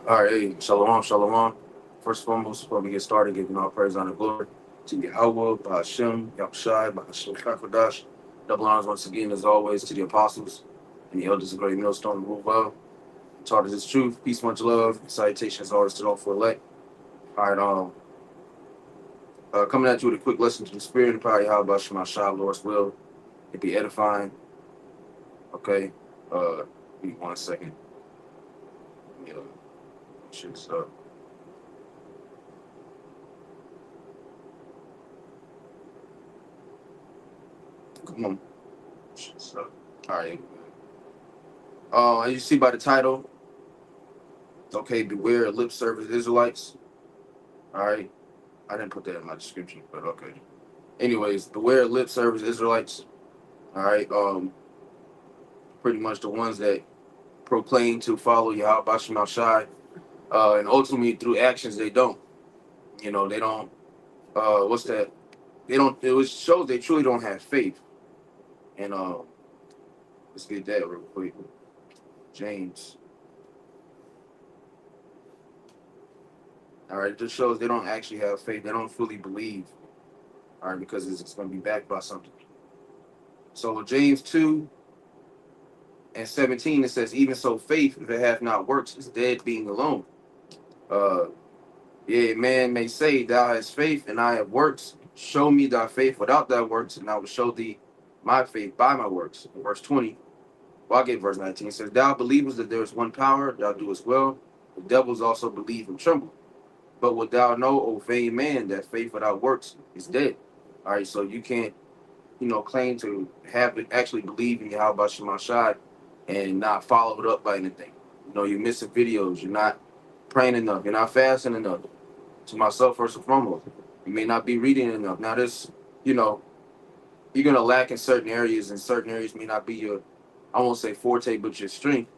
All right, hey, shalom, shalom. First and foremost, before we get started, giving all praise, honor, and glory to Yahweh, Bahashem, Yahushai, Bahashem, Kakadash. Double honors once again, as always, to the apostles and the elders of Great Millstone rule well. Taught us his truth, peace, much love, salutations always to all for elect. All right, coming at you with a quick lesson to the spirit and power, Yahweh, Bahashem, Shah, Lord's will. It be edifying. Okay, give me 1 second. Let me, shit this up. Come on. Shit this up. All right. As you see by the title, okay, beware of lip service Israelites. All right, I didn't put that in my description, but okay. Anyways, beware of lip service Israelites. All right, pretty much the ones that proclaim to follow Yahweh Bashim Shai, and ultimately through actions they don't. You know, they don't. What's that? They don't. It shows they truly don't have faith. And let's get that real quick. James. All right, it just shows they don't actually have faith. They don't fully believe. All right, because it's going to be backed by something. So James 2:17, it says, even so faith, if it hath not works, is dead being alone. Uh, yeah, man may say, thou hast faith, and I have works. Show me thy faith without thy works, and I will show thee my faith by my works. Verse 20, well, I'll get verse 19. It says, thou believest that there is one power, thou doest well. The devils also believe and tremble. But wilt thou know, O vain man, that faith without works is dead. All right, so you can't claim to have actually believe in Yahweh Shema Shai and not follow it up by anything. You're missing videos. You're not praying enough. You're not fasting enough. To myself, first and foremost, you may not be reading enough. Now, you know, you're gonna lack in certain areas, and certain areas may not be your, I won't say forte, but your strength.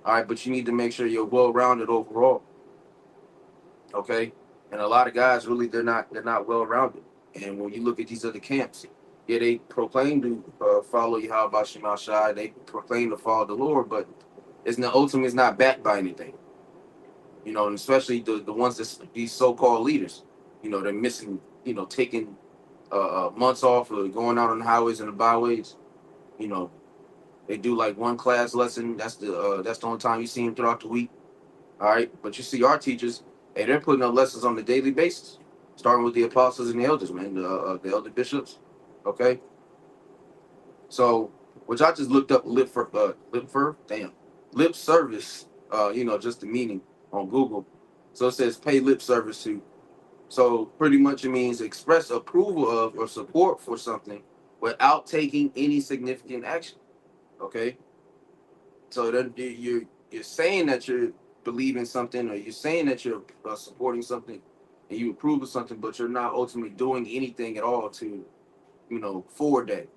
All right, but you need to make sure you're well-rounded overall. Okay, and a lot of guys really they're not well-rounded. And when you look at these other camps, yeah, they proclaim to follow Yahweh Shema Shai. They proclaim to follow the Lord, but it's not ultimately it's not backed by anything. And especially the ones that these so-called leaders. They're missing. Taking months off or going out on the highways and the byways. You know, they do like one class lesson. That's the only time you see them throughout the week. All right, but you see our teachers, hey, they're putting up lessons on a daily basis, starting with the apostles and the elders, man, the elder bishops. Okay, so which I just looked up lip service. Just the meaning on Google. So it says pay lip service to. So pretty much it means express approval of or support for something without taking any significant action. Okay, so then you're saying that you're believing something, or you're saying that you're supporting something, and you approve of something, but you're not ultimately doing anything at all to forward that.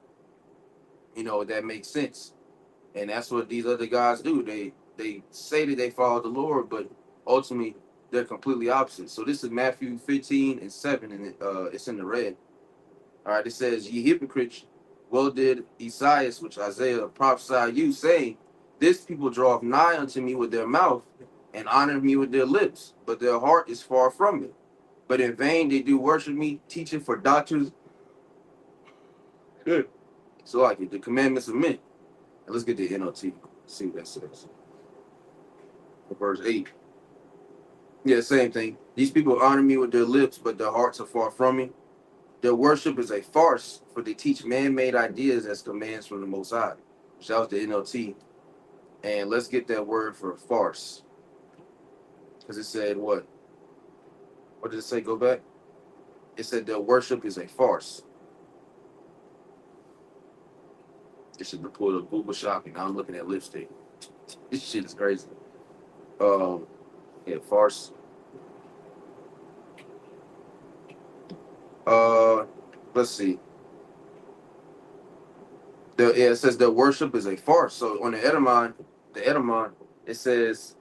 That makes sense, and that's what these other guys do. They say that they follow the Lord, but ultimately they're completely opposite. So this is Matthew 15:7, and it's in the red. All right, it says, ye hypocrites, well did Esaias, which Isaiah prophesied you, saying, this people draweth nigh unto me with their mouth, and honor me with their lips, but their heart is far from me. But in vain they do worship me, teaching for doctrines. Good. So like it, the commandments of men. And let's get the NLT, see what that says. Verse 8. Yeah, same thing. These people honor me with their lips, but their hearts are far from me. Their worship is a farce, for they teach man-made ideas as commands from the Most High. That was the NLT. And let's get that word for farce. Because it said what? What did it say? Go back. It said their worship is a farce. It should have pulled up Google Shopping. Now I'm looking at lipstick. This shit is crazy. Yeah, farce. Let's see. It says their worship is a farce. So on the Edamon, it says,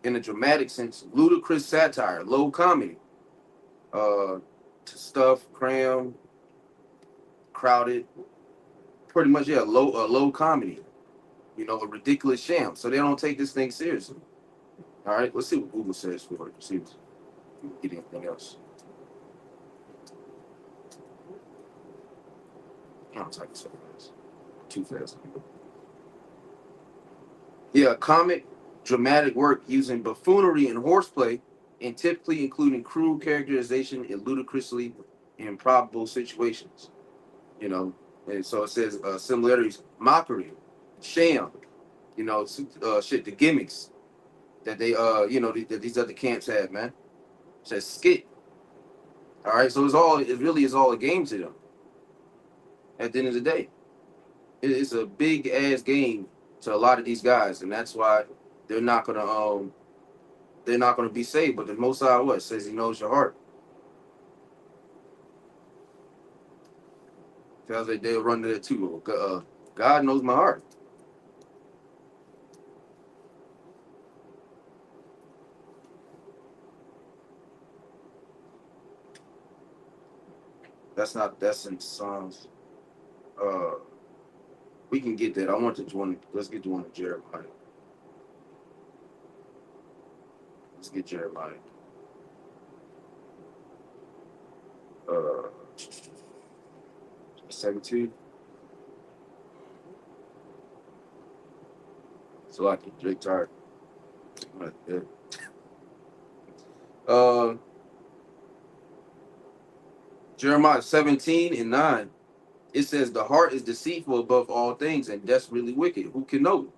in a dramatic sense, ludicrous satire, low comedy, to stuff, cram, crowded, pretty much, yeah, low comedy, a ridiculous sham. So they don't take this thing seriously. All right, let's see what Google says for it. See if we can get anything else. I don't type so fast. Too fast. Yeah, comic, dramatic work using buffoonery and horseplay, and typically including crude characterization in ludicrously improbable situations. You know, and so it says similarities, mockery, sham. You know, shit, the gimmicks that they that these other camps have, man. It says skit. All right, so it really is all a game to them. At the end of the day, it's a big ass game to a lot of these guys, and that's why they're not gonna they're not gonna be saved. But the Most High what says He knows your heart. Tells that they'll run to that too. God knows my heart. That's in Psalms. Uh, we can get that. I want to one. Let's get the one of Jeremiah. Let's get Jeremiah. Uh, 17. So I can Drake tired. Yeah. Uh, Jeremiah 17:9. It says, "The heart is deceitful above all things and desperately wicked. Who can know it?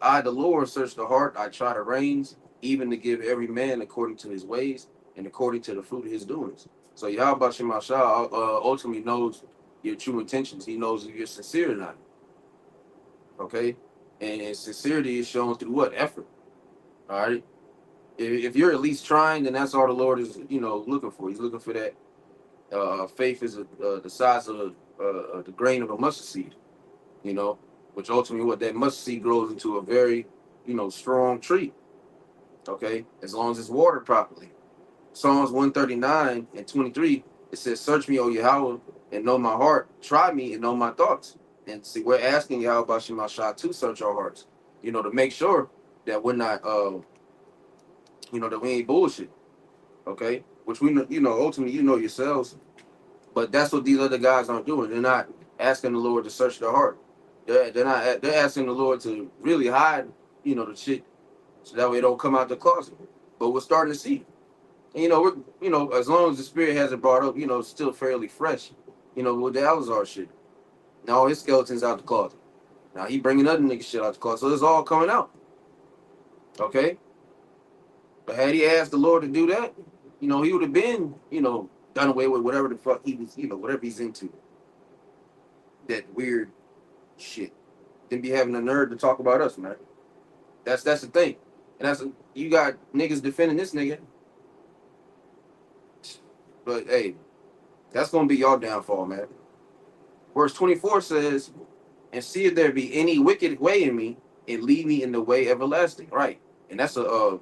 I, the Lord, search the heart. I try the reins, even to give every man according to his ways and according to the fruit of his doings." So Yahweh Shemashah ultimately knows your true intentions. He knows if you're sincere or not. Okay? And sincerity is shown through what? Effort. All right? If you're at least trying, then that's all the Lord is, looking for. He's looking for that. Faith is the size of the grain of a mustard seed, which ultimately what that mustard seed grows into a very, strong tree. Okay, as long as it's watered properly. Psalms 139:23, it says, "Search me, O Yahweh, and know my heart. Try me and know my thoughts." And see, we're asking Yahweh Bashimashah to search our hearts, to make sure that we're not, that we ain't bullshit. Okay, which we, ultimately, yourselves. But that's what these other guys aren't doing. They're not asking the Lord to search their heart. They're not. They're asking the Lord to really hide, the shit, so that way it don't come out the closet. But we're starting to see. And, we're as long as the Spirit hasn't brought up, it's still fairly fresh. With the Alazar shit. Now his skeletons out the closet. Now he bringing other nigga shit out the closet. So it's all coming out. Okay. But had he asked the Lord to do that, he would have been, done away with whatever the fuck he was, whatever he's into. That weird shit. Then be having the nerve to talk about us, man. That's the thing. And you got niggas defending this nigga. But hey, that's gonna be your downfall, man. Verse 24 says, "And see if there be any wicked way in me, and lead me in the way everlasting." Right. And that's that's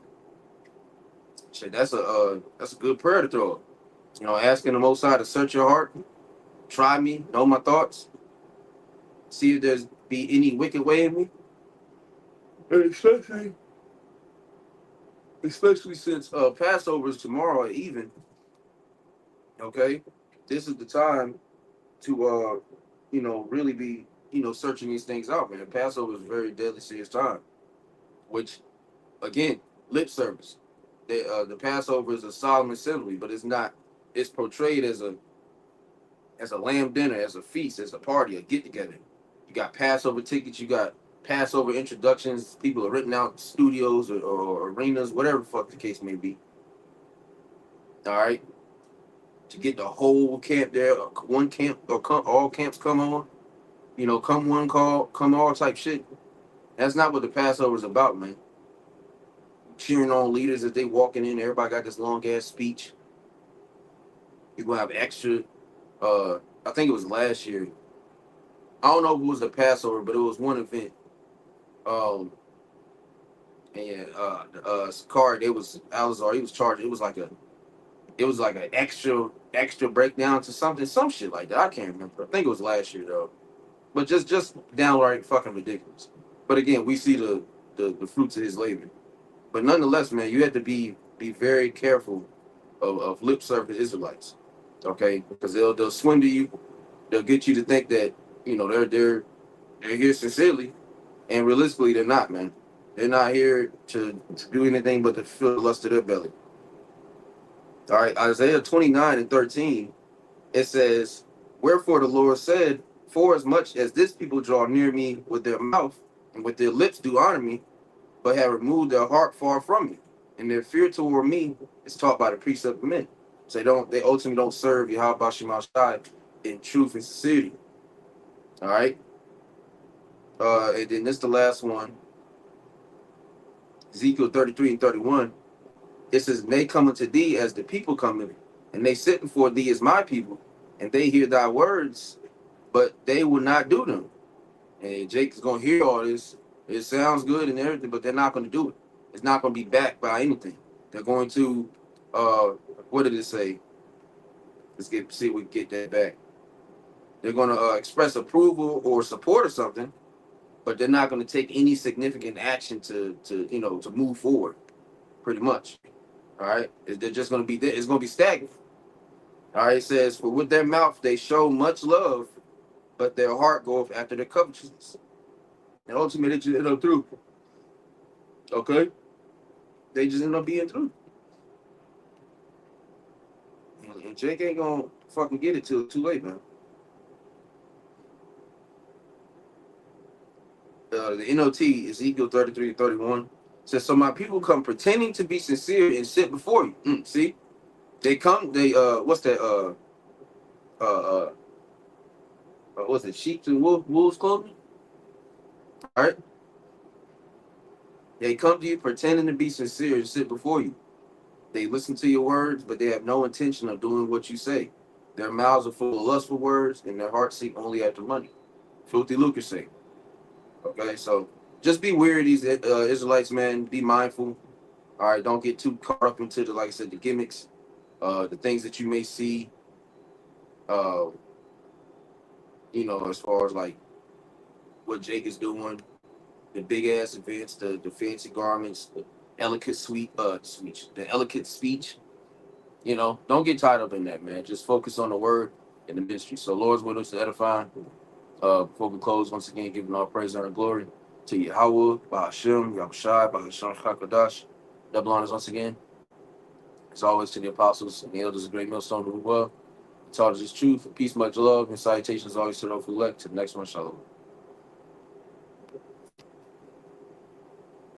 a good prayer to throw. Asking the Most High to search your heart, try me, know my thoughts, see if there's be any wicked way in me. And especially since Passover is tomorrow at even, okay, this is the time to really be, searching these things out, man. Passover is a very deadly serious time, which again, lip service. The Passover is a solemn assembly, but it's not. It's portrayed as a lamb dinner, as a feast, as a party, a get together. You got Passover tickets, you got Passover introductions. People are renting out studios or arenas, whatever the fuck the case may be. All right, to get the whole camp there, one camp or all camps come on. Come one call, come all type shit. That's not what the Passover is about, man. Cheering on leaders as they walking in. Everybody got this long ass speech. You're gonna have extra. I think it was last year. I don't know if it was the Passover, but it was one event. Um, and Sakari, it was Alazar. He was charged. It was like an extra breakdown to some shit like that. I can't remember. I think it was last year though. But just downright fucking ridiculous. But again, we see the fruits of his labor. But nonetheless, man, you have to be very careful of lip service Israelites, okay? Because they'll swindle you. They'll get you to think that they're here sincerely, and realistically, they're not, man. They're not here to do anything but to fill the lust of their belly. All right, Isaiah 29:13, it says, "Wherefore the Lord said, for as much as this people draw near me with their mouth and with their lips do honor me, but have removed their heart far from me, and their fear toward me is taught by the precept of men." So they ultimately don't serve Yahweh Bashim Shai in truth and sincerity. All right. And then this the last one, Ezekiel 33:31. It says, "They come unto thee as the people coming, and they sit before thee as my people, and they hear thy words, but they will not do them." And Jake is gonna hear all this. It sounds good and everything, but they're not gonna do it. It's not gonna be backed by anything. They're going to uh what did it say? Let's see if we can get that back. They're gonna express approval or support or something, but they're not gonna take any significant action to move forward, pretty much. All right. They're just gonna be there. It's gonna be stagnant. All right. It says, "For with their mouth they show much love, but their heart goeth after their covetousness." And ultimately, they just end up through. Okay, they just end up being through. And Jake ain't gonna fucking get it till too late, man. The NOT, Ezekiel 33:31, says, "So my people come pretending to be sincere and sit before you." See, they come. They what's that? Uh, what's it? Sheep and wolves clothing. All right. They come to you pretending to be sincere and sit before you. They listen to your words, but they have no intention of doing what you say. Their mouths are full of lustful words, and their hearts seek only after money. Filthy lucre sake. Okay, so just be wary of these Israelites, man. Be mindful. All right, don't get too caught up into the, like I said, the gimmicks, the things that you may see. Uh, as far as like what Jake is doing, the big ass events, the fancy garments, the elegant the elegant speech. Don't get tied up in that, man. Just focus on the word and the ministry. So, Lord's will us to edify. Before we close, once again, giving all praise and glory to Yahweh, Bahashim, Yahushai, Bahasham Chakadash. Double honors once again, as always, to the apostles and the elders of Great Millstone who were taught us this truth. Peace, much love, and salutations always to those who elect. To the next one, shalom.